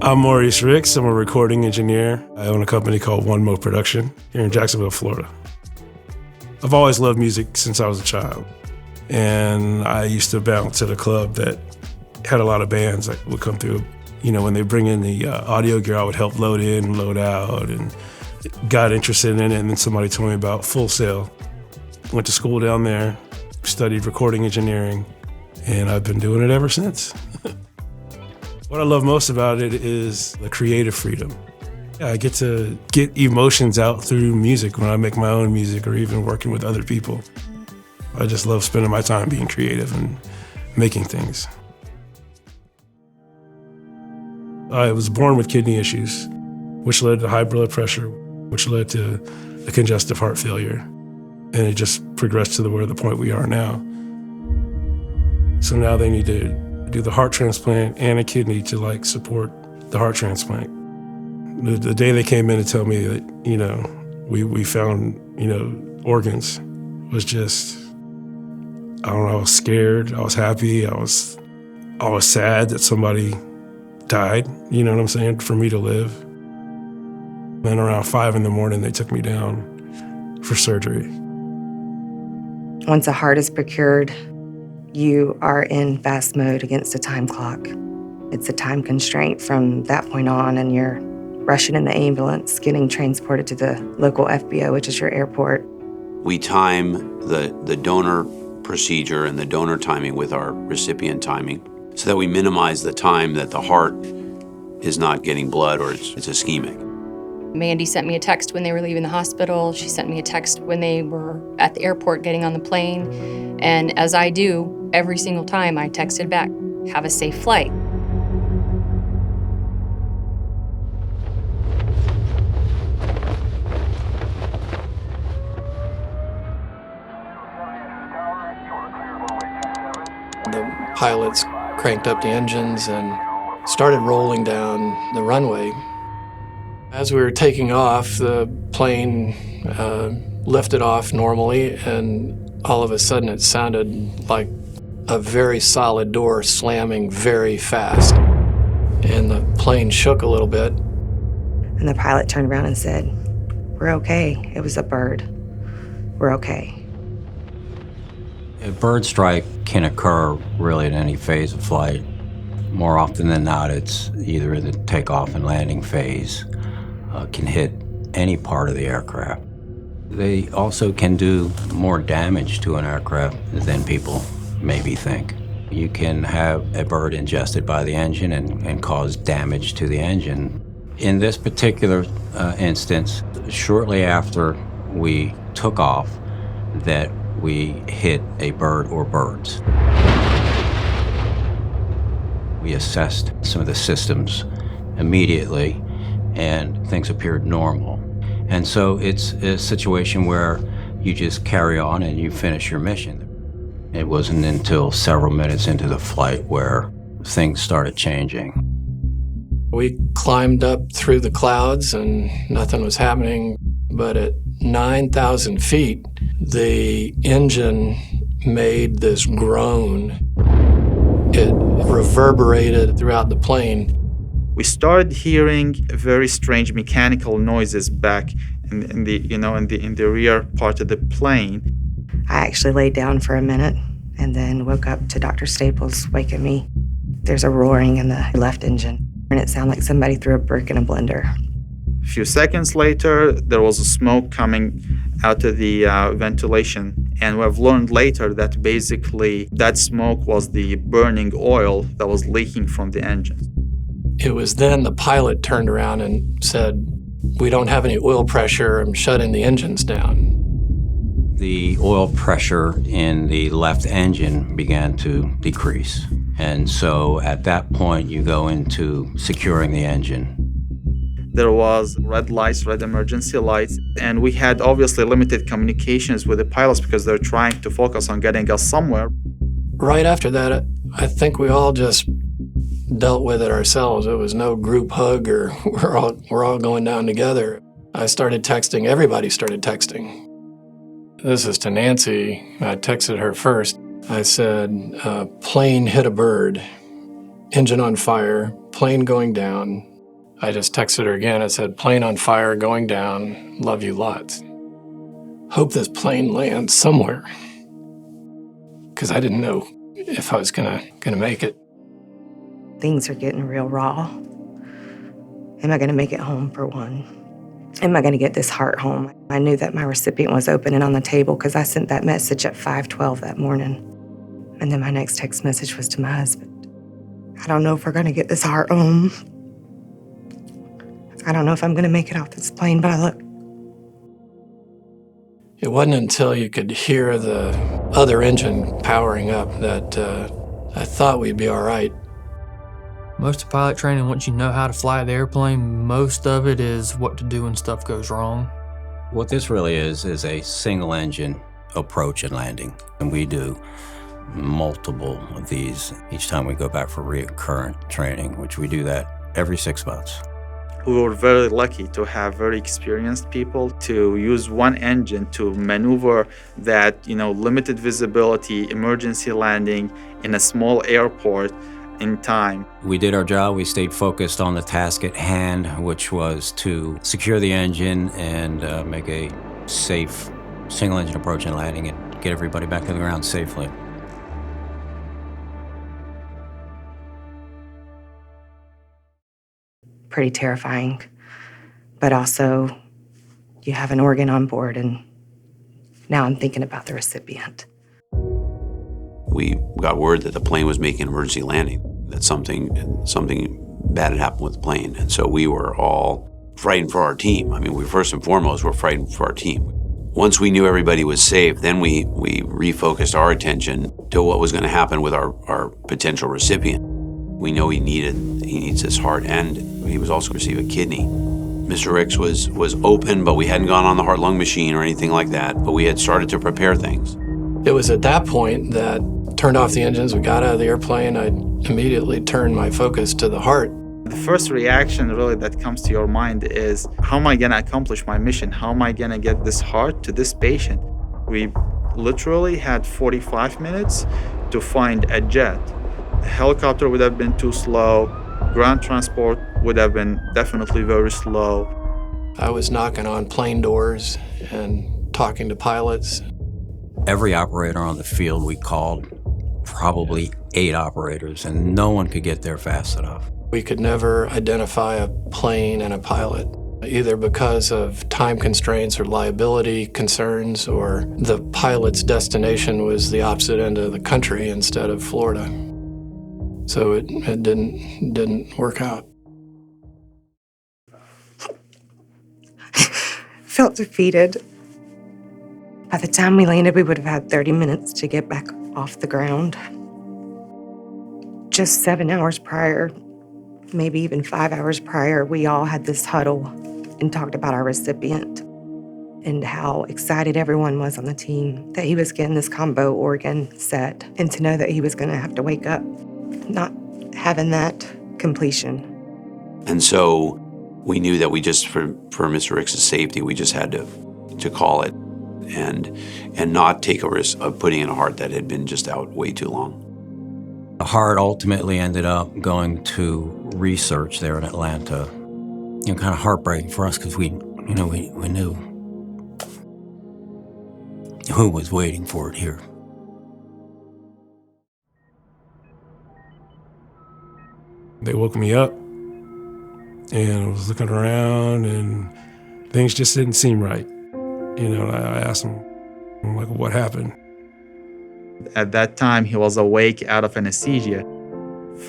I'm Moe Ricks. I'm a recording engineer. I own a company called Moe Production here in Jacksonville, Florida. I've always loved music since I was a child. And I used to bounce at a club that had a lot of bands that would come through. You know, when they bring in the audio gear, I would help load in and load out, and got interested in it. And then somebody told me about Full Sail. Went to school down there, studied recording engineering, and I've been doing it ever since. What I love most about it is the creative freedom. I get to get emotions out through music when I make my own music or even working with other people. I just love spending my time being creative and making things. I was born with kidney issues, which led to high blood pressure, which led to a congestive heart failure. And it just progressed to the point we are now. So now they need to do the heart transplant and a kidney to support the heart transplant. The day they came in to tell me that, we found, organs was just, I don't know, I was scared, I was happy, I was sad that somebody died, you know what I'm saying, for me to live. Then around 5 a.m, they took me down for surgery. Once a heart is procured, you are in fast mode against a time clock. It's a time constraint from that point on, and you're rushing in the ambulance, getting transported to the local FBO, which is your airport. We time the donor procedure and the donor timing with our recipient timing so that we minimize the time that the heart is not getting blood or it's ischemic. Mandy sent me a text when they were leaving the hospital. She sent me a text when they were at the airport getting on the plane. And as I do, every single time I texted back, "Have a safe flight." The pilots cranked up the engines and started rolling down the runway. As we were taking off, the plane lifted off normally, and all of a sudden it sounded like a very solid door slamming very fast. And the plane shook a little bit. And the pilot turned around and said, "We're okay. It was a bird. We're okay." A bird strike can occur really in any phase of flight. More often than not, it's either in the takeoff and landing phase, can hit any part of the aircraft. They also can do more damage to an aircraft than people maybe think. You can have a bird ingested by the engine and cause damage to the engine. In this particular instance, shortly after we took off, that we hit a bird or birds. We assessed some of the systems immediately, and things appeared normal. And so it's a situation where you just carry on and you finish your mission. It wasn't until several minutes into the flight where things started changing. We climbed up through the clouds and nothing was happening, but at 9,000 feet, the engine made this groan. It reverberated throughout the plane. We started hearing very strange mechanical noises back in the rear part of the plane. I actually laid down for a minute and then woke up to Dr. Staples waking me. There's a roaring in the left engine, and it sounded like somebody threw a brick in a blender. A few seconds later, there was a smoke coming out of the ventilation. And we've learned later that basically that smoke was the burning oil that was leaking from the engine. It was then the pilot turned around and said, "We don't have any oil pressure, I'm shutting the engines down." The oil pressure in the left engine began to decrease. And so at that point, you go into securing the engine. There was red lights, red emergency lights, and we had obviously limited communications with the pilots because they're trying to focus on getting us somewhere. Right after that, I think we all just dealt with it ourselves. It was no group hug or we're all going down together. I started texting, everybody started texting. This is to Nancy. I texted her first. I said, plane hit a bird, engine on fire, plane going down, I just texted her again. I said, plane on fire, going down, love you lots. Hope this plane lands somewhere. Because I didn't know if I was gonna make it. Things are getting real raw. Am I gonna make it home, for one? Am I gonna get this heart home? I knew that my recipient was open and on the table because I sent that message at 5:12 that morning. And then my next text message was to my husband. I don't know if we're gonna get this heart home. I don't know if I'm gonna make it off this plane, but look. It wasn't until you could hear the other engine powering up that I thought we'd be all right. Most of pilot training, once you know how to fly the airplane, most of it is what to do when stuff goes wrong. What this really is a single engine approach and landing. And we do multiple of these each time we go back for recurrent training, which we do that every 6 months. We were very lucky to have very experienced people to use one engine to maneuver that, limited visibility, emergency landing in a small airport in time. We did our job. We stayed focused on the task at hand, which was to secure the engine and make a safe single engine approach and landing and get everybody back to the ground safely. Pretty terrifying, but also you have an organ on board, and now I'm thinking about the recipient. We got word that the plane was making an emergency landing, that something bad had happened with the plane. And so we were all frightened for our team. I mean, we first and foremost were frightened for our team. Once we knew everybody was safe, then we refocused our attention to what was going to happen with our potential recipient. We know he needs his heart, and he was also going to receive a kidney. Mr. Ricks was open, but we hadn't gone on the heart-lung machine or anything like that, but we had started to prepare things. It was at that point that turned off the engines, we got out of the airplane, I immediately turned my focus to the heart. The first reaction really that comes to your mind is, how am I going to accomplish my mission? How am I going to get this heart to this patient? We literally had 45 minutes to find a jet. A helicopter would have been too slow. Ground transport would have been definitely very slow. I was knocking on plane doors and talking to pilots. Every operator on the field we called, probably 8 operators, and no one could get there fast enough. We could never identify a plane and a pilot, either because of time constraints or liability concerns, or the pilot's destination was the opposite end of the country instead of Florida. So it didn't work out. Felt defeated. By the time we landed, we would have had 30 minutes to get back off the ground. Just 7 hours prior, maybe even 5 hours prior, we all had this huddle and talked about our recipient and how excited everyone was on the team that he was getting this combo organ set, and to know that he was going to have to wake up not having that completion. And so we knew that we just, for Mr. Ricks' safety, we just had to call it and not take a risk of putting in a heart that had been just out way too long. The heart ultimately ended up going to research there in Atlanta. Kind of heartbreaking for us because we knew who was waiting for it here. They woke me up, and I was looking around, and things just didn't seem right. I asked him, I'm like, what happened? At that time, he was awake out of anesthesia.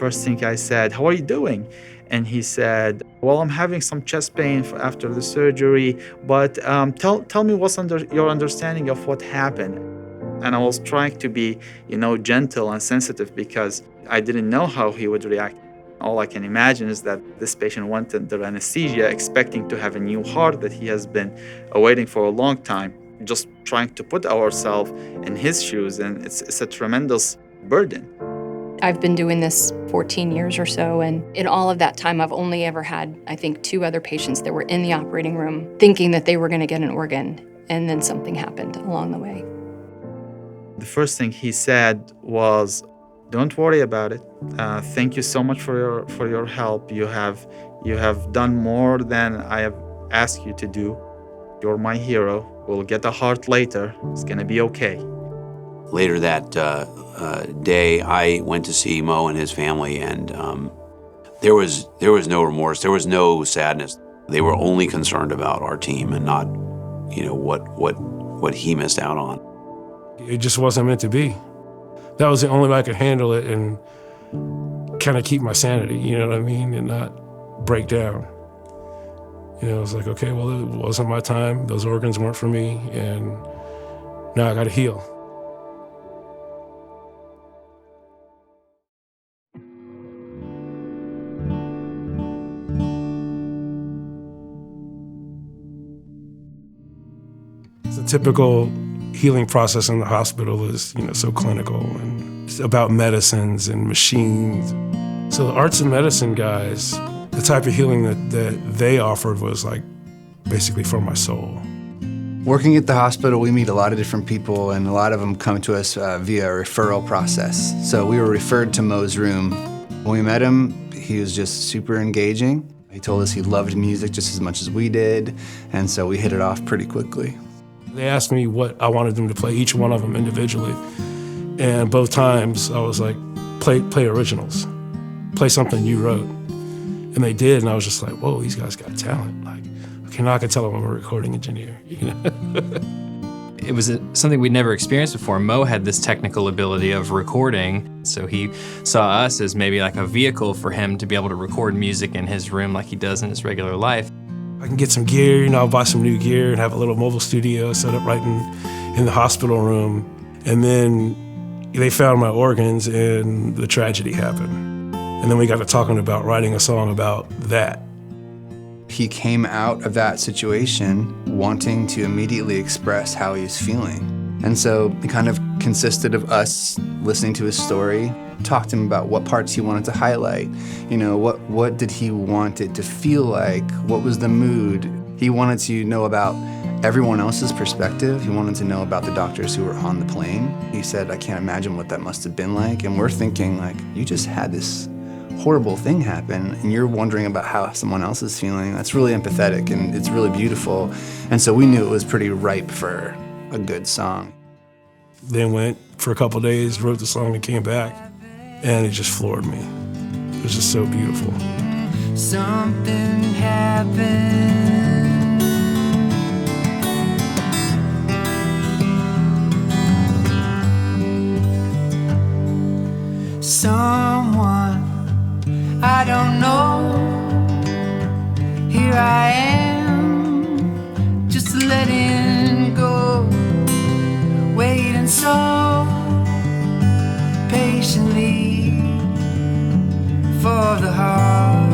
First thing I said, how are you doing? And he said, well, I'm having some chest pain after the surgery, but tell me what's your understanding of what happened. And I was trying to be, gentle and sensitive because I didn't know how he would react. All I can imagine is that this patient went under anesthesia expecting to have a new heart that he has been awaiting for a long time, just trying to put ourselves in his shoes, and it's a tremendous burden. I've been doing this 14 years or so, and in all of that time, I've only ever had, I think, 2 other patients that were in the operating room thinking that they were going to get an organ, and then something happened along the way. The first thing he said was, don't worry about it. Thank you so much for your help. You have You have done more than I have asked you to do. You're my hero. We'll get the heart later. It's gonna be okay. Later that day, I went to see Moe and his family, and there was no remorse. There was no sadness. They were only concerned about our team and not, what he missed out on. It just wasn't meant to be. That was the only way I could handle it and kind of keep my sanity, you know what I mean, and not break down. It was like, okay, well, it wasn't my time. Those organs weren't for me, and now I got to heal. The typical healing process in the hospital is, so clinical and it's about medicines and machines. So the arts and medicine guys, the type of healing that they offered was like basically for my soul. Working at the hospital, we meet a lot of different people, and a lot of them come to us via a referral process. So we were referred to Moe's room. When we met him, he was just super engaging. He told us he loved music just as much as we did, and so we hit it off pretty quickly. They asked me what I wanted them to play, each one of them individually. And both times I was like, play originals. Play something you wrote. And they did, and I was just like, whoa, these guys got talent. Like, okay, now I can tell them I'm a recording engineer. It was something we'd never experienced before. Moe had this technical ability of recording, so he saw us as maybe like a vehicle for him to be able to record music in his room like he does in his regular life. I can get some gear, I'll buy some new gear and have a little mobile studio set up right in the hospital room. And then they found my organs and the tragedy happened. And then we got to talking about writing a song about that. He came out of that situation wanting to immediately express how he was feeling. And so it kind of consisted of us listening to his story, talk to him about what parts he wanted to highlight. What did he want it to feel like? What was the mood? He wanted to know about everyone else's perspective. He wanted to know about the doctors who were on the plane. He said, I can't imagine what that must have been like. And we're thinking, like, you just had this horrible thing happen and you're wondering about how someone else is feeling. That's really empathetic and it's really beautiful. And so we knew it was pretty ripe for a good song. Then went for a couple of days, wrote the song and came back, and it just floored me. It was just so beautiful. Something happened. Someone I don't know. Here I am, just letting go, waiting so patiently for the heart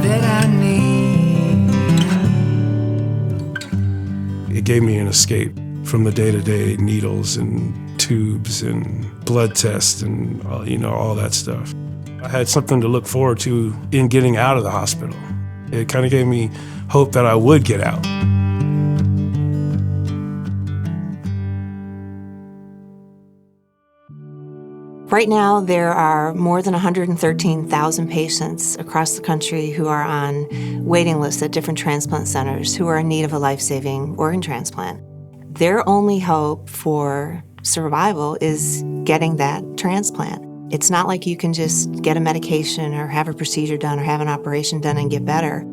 that I need. It gave me an escape from the day-to-day needles and tubes and blood tests and all that stuff. I had something to look forward to in getting out of the hospital. It kind of gave me hope that I would get out. Right now, there are more than 113,000 patients across the country who are on waiting lists at different transplant centers who are in need of a life-saving organ transplant. Their only hope for survival is getting that transplant. It's not like you can just get a medication or have a procedure done or have an operation done and get better.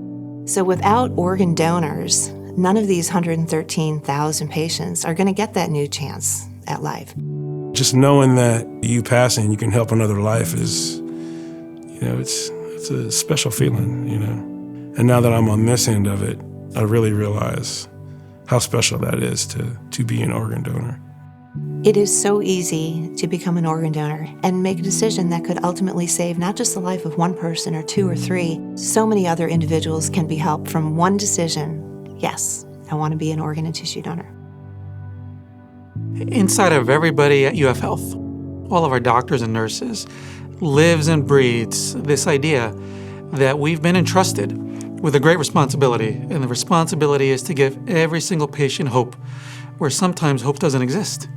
So without organ donors, none of these 113,000 patients are going to get that new chance at life. Just knowing that you passing, you can help another life is, it's a special feeling, And now that I'm on this end of it, I really realize how special that is to be an organ donor. It is so easy to become an organ donor and make a decision that could ultimately save not just the life of one person or two or three. So many other individuals can be helped from one decision. Yes, I want to be an organ and tissue donor. Inside of everybody at UF Health, all of our doctors and nurses, lives and breathes this idea that we've been entrusted with a great responsibility, and the responsibility is to give every single patient hope, where sometimes hope doesn't exist.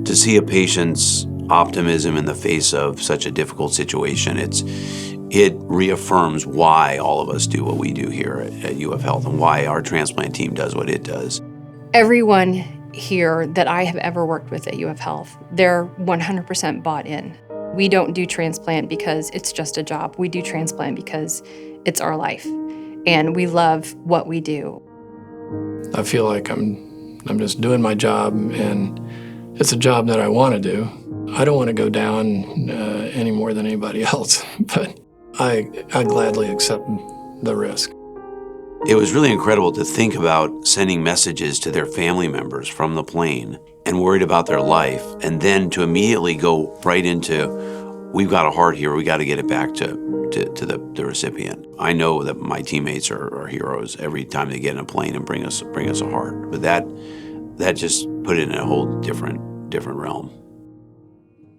To see a patient's optimism in the face of such a difficult situation, it reaffirms why all of us do what we do here at UF Health and why our transplant team does what it does. Everyone here that I have ever worked with at UF Health, they're 100% bought in. We don't do transplant because it's just a job. We do transplant because it's our life, and we love what we do. I feel like I'm just doing my job, and it's a job that I want to do. I don't want to go down any more than anybody else, but I gladly accept the risk. It was really incredible to think about sending messages to their family members from the plane and worried about their life, and then to immediately go right into, we've got a heart here, we got to get it back to the recipient. I know that my teammates are heroes every time they get in a plane and bring us a heart, but that just put it in a whole different realm.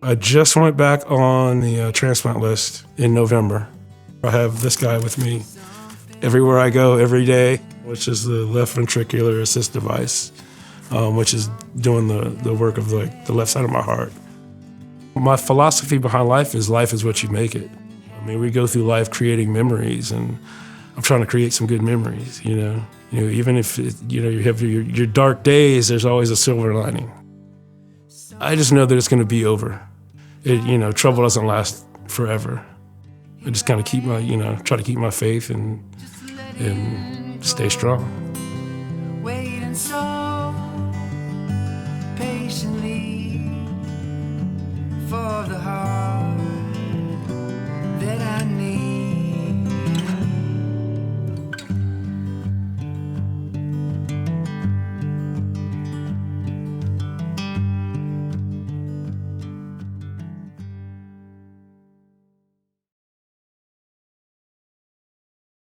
I just went back on the transplant list in November. I have this guy with me everywhere I go, every day, which is the left ventricular assist device, which is doing the work of the left side of my heart. My philosophy behind life is what you make it. I mean, we go through life creating memories, and I'm trying to create some good memories, you know. Even if you have your dark days, there's always a silver lining. I just know that it's going to be over. Trouble doesn't last forever. I just kind of try to keep my faith and stay strong.